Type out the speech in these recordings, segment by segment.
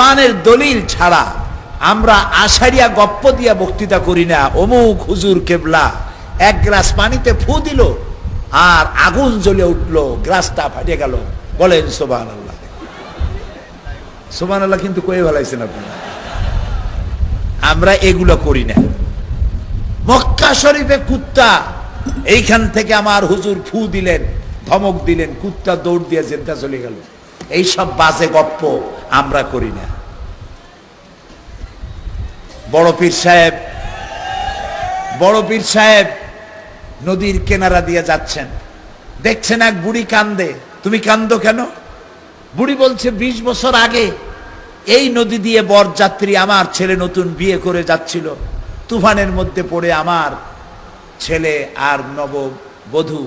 কোরআনের দলিল ছাড়া আমরা আশারিয়া গপ্প দিয়া বক্তৃতা করি না। অমুক হুজুর কেবলা এক গ্লাস পানিতে ফু দিল আর আগুন জ্বলে উঠলো, গ্লাসটা ফাটে গেল। বলেন সুবহানাল্লাহ। সুবহানাল্লাহ কিন্তু কয়ে ভালাইছেন আপনারা। আমরা এগুলো করি না। মক্কা শরীফে কুত্তা, এইখান থেকে আমার হুজুর ফু দিলেন, ধমক দিলেন, কুত্তা দৌড় দিয়ে জেদ্দা চলে গেল। এইসব বাজে গপ্প আমরা করি না। বড় পীর সাহেব নদীর কিনারা দিয়ে যাচ্ছেন, দেখছেন এক বুড়ি কান্দে। তুমি কান্দো কেন? বুড়ি বলছে 20 বছর আগে এই নদী দিয়ে বরযাত্রী আমার ছেলে নতুন বিয়ে করে যাচ্ছিল, তুফানের মধ্যে পড়ে আমার ছেলে আর নববধূ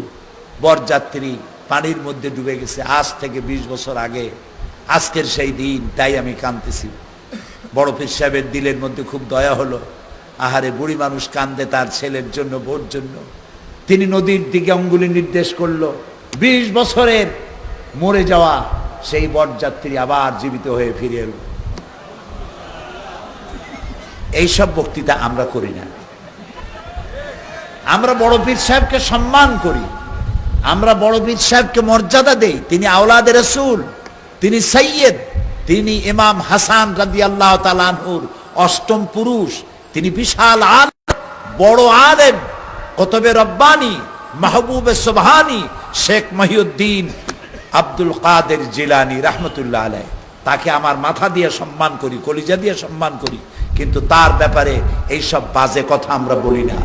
বরযাত্রী পানির মধ্যে ডুবে গেছে। আজ থেকে 20 বছর আগে আজকের সেই দিন, তাই আমি কাঁদতেছি। বড় পীর সাহেবের দিলের মধ্যে খুব দয়া হলো। আহারে, বুড়ি মানুষ কান্দে তার ছেলের জন্য, বোর জন্য। তিনি নদীর দিকে অঙ্গুলি নির্দেশ করলো। 20 বছরের মরে যাওয়া সেই বরযাত্রী আবার জীবিত হয়ে ফিরে এলো। এইসব বক্তৃতা আমরা করি না। আমরা বড় পীর সাহেবকে সম্মান করি, আমরা বড় পীর সাহেবকে মর্যাদা দেই। তিনি আওলাদে রাসূল, তিনি সৈয়দ, তিনি ইমাম হাসান রাদিয়াল্লাহু তাআলা আনহুর 8ম পুরুষ। তিনি বিশাল আলেম, বড় আলেম, কুতুবে রব্বানি, মাহবুবে সুবহানি, শেখ মহিউদ্দিন আব্দুল কাদের জিলানী রাহমাতুল্লাহ আলাইহি। তাকে আমার মাথা দিয়ে সম্মান করি, কলিজা দিয়ে সম্মান করি, কিন্তু তার ব্যাপারে এইসব বাজে কথা আমরা বলি না।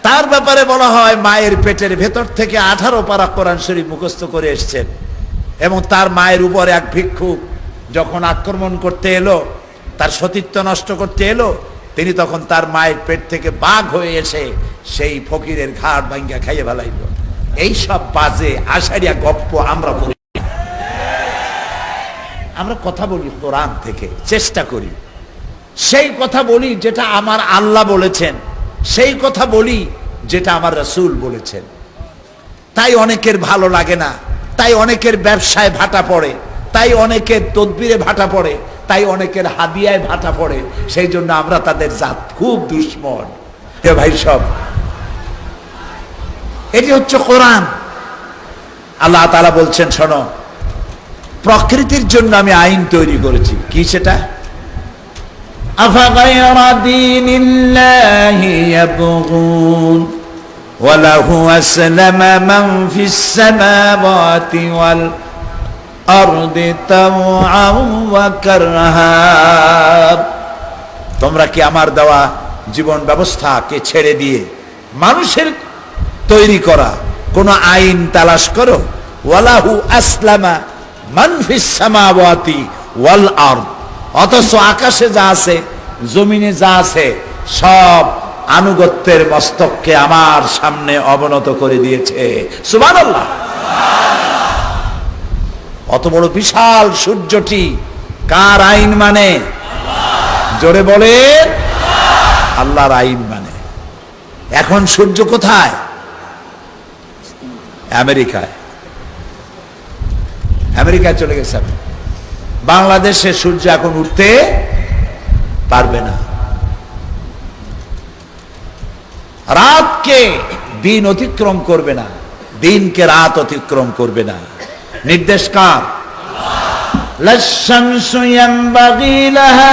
তার ব্যাপারে বলা হয় মায়ের পেটের ভেতর থেকে 18 পারা কোরআন শরীফ মুখস্থ করে এসেছেন, এবং তার মায়ের উপর এক ভিক্ষুক যখন আক্রমণ করতে এলো, তার সতীত্ব নষ্ট করতে এলো, তিনি তখন তার মায়ের পেট থেকে বাঘ হয়ে এসে সেই ফকিরের ঘাড় ভাঙ্গা খাইয়ে ফেলাইল। এইসব বাজে আশারিয়া গপ্প আমরা বলি। আমরা কথা বলি কোরআন থেকে, চেষ্টা করি সেই কথা বলি যেটা আমার আল্লাহ বলেছেন, সেই কথা বলি যেটা আমার রাসূল বলেছেন। তাই অনেকের ভালো লাগে না, তাই অনেকের ব্যবসায় ভাটা পড়ে, তাই অনেকের তদবিরে ভাটা পড়ে, তাই অনেকের হাদিয়ায় ভাটা পড়ে। সেই জন্য আমরা তাদের জাত খুব দুশ্মন। হে ভাই সব, এটি হচ্ছে কোরআন। আল্লাহ তাআলা বলছেন, শোনো, প্রকৃতির জন্য আমি আইন তৈরি করেছি। কি সেটা? আফাগায়রা দীনিল্লাহি ইয়াবগুন ওয়া লাহু আসলামা মান ফিস সামাওয়াতি ওয়াল আরদি তাওআন ওয়া কারহা। তোমরা কি আমার দেওয়া জীবন ব্যবস্থাকে ছেড়ে দিয়ে মানুষের তৈরি করা কোন আইন তালাশ করো? ওয়ালাহু আসলামা মান ফিস সামাওয়াতি ওয়াল আরদ, অথচ আকাশে যা আছে, জমিনে যা আছে, সব আনুগত্যের মস্তককে আমার সামনে অবনত করে দিয়েছে। সুবহানাল্লাহ। অত বড় বিশাল সূর্যটি কার আইন মানে? জোরে বলে, আল্লাহর আইন মানে। এখন সূর্য কোথায়? আমেরিকায়। আমেরিকায় চলে গেছে। বাংলাদেশে সূর্য এখন উঠতে পারবে না। রাতকে দিন অতিক্রম করবে না, দিনকে রাত অতিক্রম করবে না। নির্দেশ কার? লাশ-শামসু ইয়ানবাগী লাহা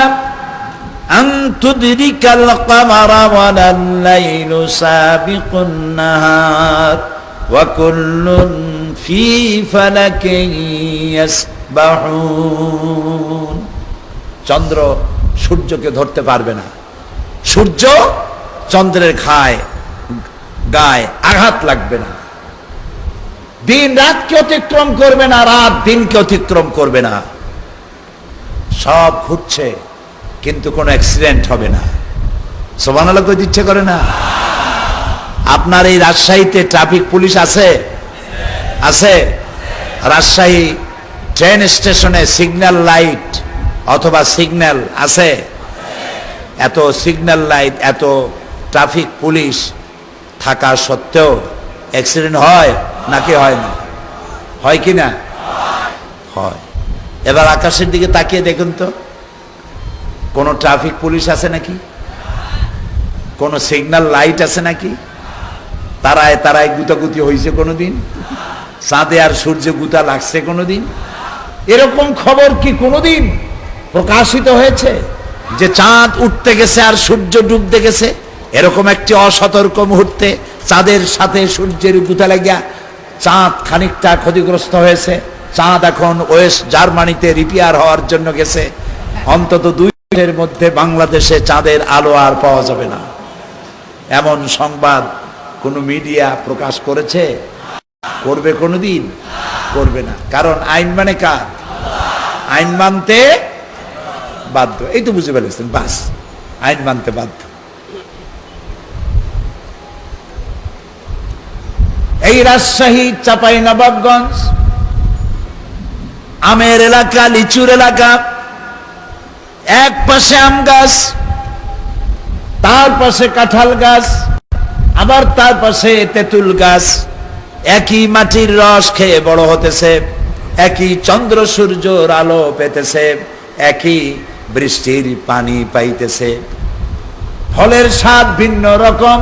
আন তুদরিকাল কমারা ওয়ালাল লাইলু সাবিকুন নাহার ওয়া কুল্লুন ফি ফালাকিন ইয়াসবাহুন। চন্দ্র সূর্যকে ধরতে পারবে না, সূর্য চন্দ্রের গায়ে আঘাত লাগবে না। দিন রাতকে অতিক্রম করবে না, রাত দিনকে অতিক্রম করবে না। সব ঘুরছে, কিন্তু কোনো অ্যাক্সিডেন্ট হবে না। সুবহানাল্লাহ কইতে ইচ্ছে করে না? আপনার এই রাজশাহীতে ট্রাফিক পুলিশ আছে? আছে? রাজশাহী ট্রেন স্টেশনে সিগন্যাল লাইট অথবা সিগন্যাল আছে? এত সিগন্যাল লাইট, এত ট্রাফিক পুলিশ থাকা সত্ত্বেও অ্যাক্সিডেন্ট হয় নাকি হয় না? হয় কি না? হয়। এবার আকাশের দিকে তাকিয়ে দেখুন তো, কোন ট্রাফিক পুলিশ আছে নাকি? কোন সিগন্যাল লাইট আছে নাকি? তারায় তারায় গুতাগুতি হয়েছে কোনোদিন? চাঁদে আর সূর্যে গুতা লাগছে কোনোদিন? এরকম খবর কি কোনোদিন প্রকাশিত হয়েছে যে চাঁদ উঠতে গেছে আর সূর্য ডুবতে গেছে? এরকম একটি অসতর্ক মুহূর্তে চাঁদের সাথে সূর্যের গুতা লাগিয়া চাঁদ খানিকটা ক্ষতিগ্রস্ত হয়েছে। চাঁদ এখন ওয়েস্ট জার্মানিতে রিপেয়ার হওয়ার জন্য গেছে। অন্তত 2 দিনের মধ্যে বাংলাদেশে চাঁদের আলো আর পাওয়া যাবে না, এমন সংবাদ কোন মিডিয়া প্রকাশ করেছে? করবে কোনোদিন? করবে না। কারণ আইন মানে কার? আইন মানতে বাধ্য। এই তো বুঝে ফেলেছেন, বাস, আইন মানতে বাধ্য। এই রাজশাহী চাঁপাইনবাবগঞ্জ আমের এলাকা, লিচুর এলাকা। এক পাশে আম গাছ, তার পাশে কাঁঠাল গাছ, আবার তার পাশে তেঁতুল গাছ। একই মাটির রস খেয়ে বড় হতেছে, একই চন্দ্র সূর্যর আলো পেতেছে, একই বৃষ্টির পানি পাইতেছে। ফলের স্বাদ ভিন্ন রকম।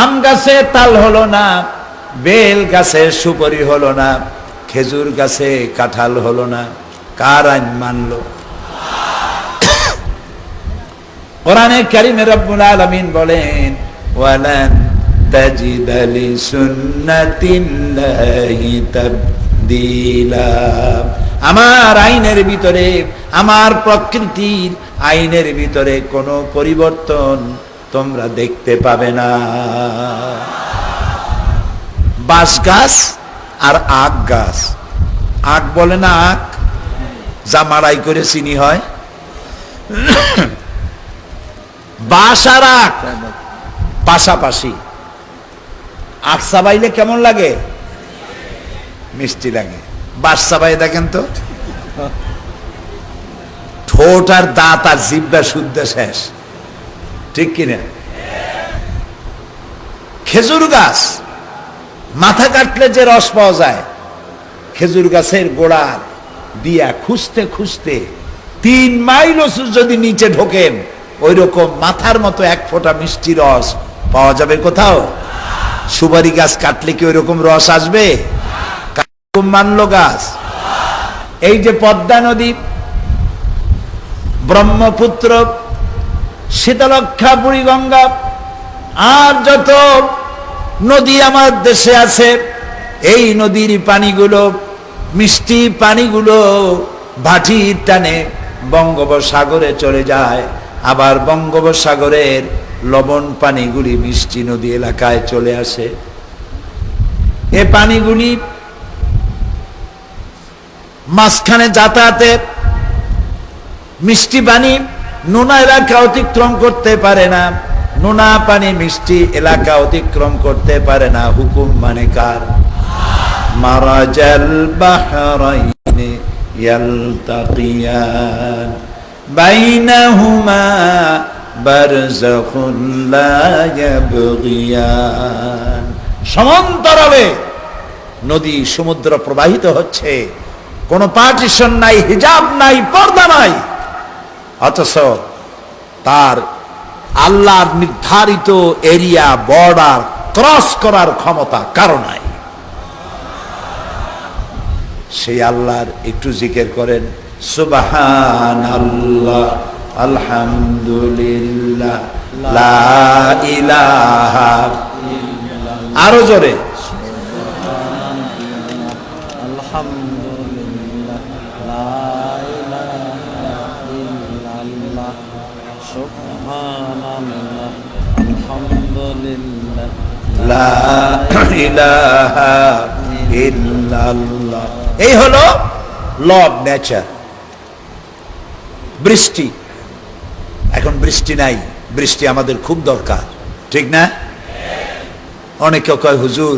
আম গাছে তাল হলো না, বেল গাছে সুপারি হলো না, খেজুর গাছে কাঁঠাল হলো না। কার আইন মানলো? কোরআনে কারীমে রব্বুল আলামিন বলেন, ওয়ালান তাজিদা লিসুন্নাতিল্লাহি তাবদীলা। আমার আইনের ভিতরে, আমার প্রকৃতির আইনের ভিতরে কোনো পরিবর্তন তোমরা দেখতে পাবে না। বাঁশ গাছ আর আখ গাছ। আখ বলে না আখ, যা মাড়াই করে চিনি হয়। বাঁশ আর আখ পাশাপাশি। আখ চাবাইলে কেমন লাগে? মিষ্টি লাগে। বাঁশ চাবাই দেখেন তো, ঠোঁট আর দাঁত আর জিহ্বা শুদ্ধ শেষ, ঠিক কিনা? খেজুর গাছ মাথা কাটলে যে রস পাওয়া যায়, খেজুর গাছের গোড়া দিয়া খুঁজতে খুঁজতে 3 মাইল যদি নিচে ঢোকেন, ওই রকম মাথার মতো 1 ফোঁটা মিষ্টি রস পাওয়া যাবে কোথাও? সুপারি গাছ কাটলে কি ওই রকম রস আসবে? মানলো গাছ। এই যে পদ্মা নদী, ব্রহ্মপুত্র, শীতলক্ষা, বুড়িগঙ্গা আর যত নদী আমার দেশে আছে, এই নদীর পানিগুলো, মিষ্টি পানিগুলো ভাটির টানে বঙ্গোপসাগরে চলে যায়। আবার বঙ্গোপসাগরের লবণ পানিগুলি মিষ্টি নদী এলাকায় চলে আসে। এ পানিগুলি মাঝখানে যাতায়াতে মিষ্টি পানি নোনা এলাকা অতিক্রম করতে পারে না, নোনা পানি মিষ্টি এলাকা অতিক্রম করতে পারে না। হুকুম মানে কার? মারাজাল বাহরাইনি ইয়ালতাকিয়ান বাইনাহুমা বারযাখুন লা ইয়াবগিয়ান। সমান্তরালে নদী সমুদ্র প্রবাহিত হচ্ছে, কোনো পার্টিশন নাই, হিজাব নাই, পর্দা নাই, অথচ তার আল্লাহর নির্ধারিত এরিয়া, বর্ডার ক্রস করার ক্ষমতা কারো নাই। সেই আল্লাহর একটু জিকির করেন, সুবহানাল্লাহ, আলহামদুলিল্লাহ, লা ইলাহা ইল্লাল্লাহ। আরো জোরে, আলহামদুলিল্লাহ, লা ইলাহা ইল্লাল্লাহ, সুবহানাল্লাহ, আলহামদুলিল্লাহ, লা ইলাহা ইল্লাল্লাহ। এই হলো ল অফ নেচার। বৃষ্টি, এখন বৃষ্টি নাই, বৃষ্টি আমাদের খুব দরকার, ঠিক না? অনেকে কয় হুজুর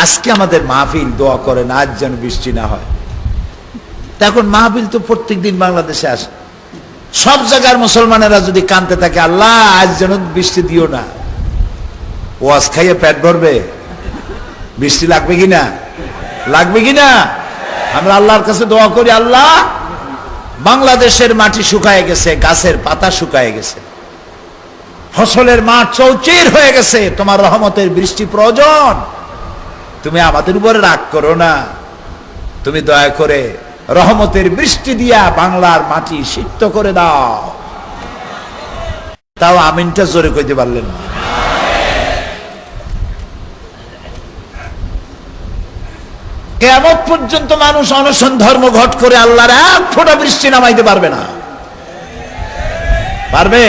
আজকে আমাদের মাহফিল, দোয়া করেন আজ যেন বৃষ্টি না হয়। এখন মাহফিল তো প্রত্যেক দিন বাংলাদেশে আসে, সব জায়গার মুসলমানেরা যদি কানতে থাকে আল্লাহ আজ যেন বৃষ্টি দিও না, ওয়াজ খাইয়ে পেট ভরবে? বৃষ্টি লাগবে কিনা? লাগবে কিনা? আমরা আল্লাহর কাছে দোয়া করি, আল্লাহ বাংলাদেশের মাটি শুকায় গেছে, গাছের পাতা শুকায় গেছে, ফসলের মাঠ চৌচির হয়ে গেছে, তোমার রহমতের বৃষ্টি প্রয়োজন। তুমি আমাদের উপরে রাগ করো না, তুমি দয়া করে রহমতের বৃষ্টি দিয়া বাংলার মাটি সিক্ত করে দাও। তাও আমিনটা জোরে কইতে পারলেন না। কিয়ামত পর্যন্ত মানুষ অনশন ধর্মঘট করে আল্লাহর এক ফোঁটা বৃষ্টি নামাইতে পারবে না। পারবে?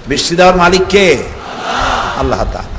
বৃষ্টি দেওয়ার মালিক কে? আল্লাহ তাআলা।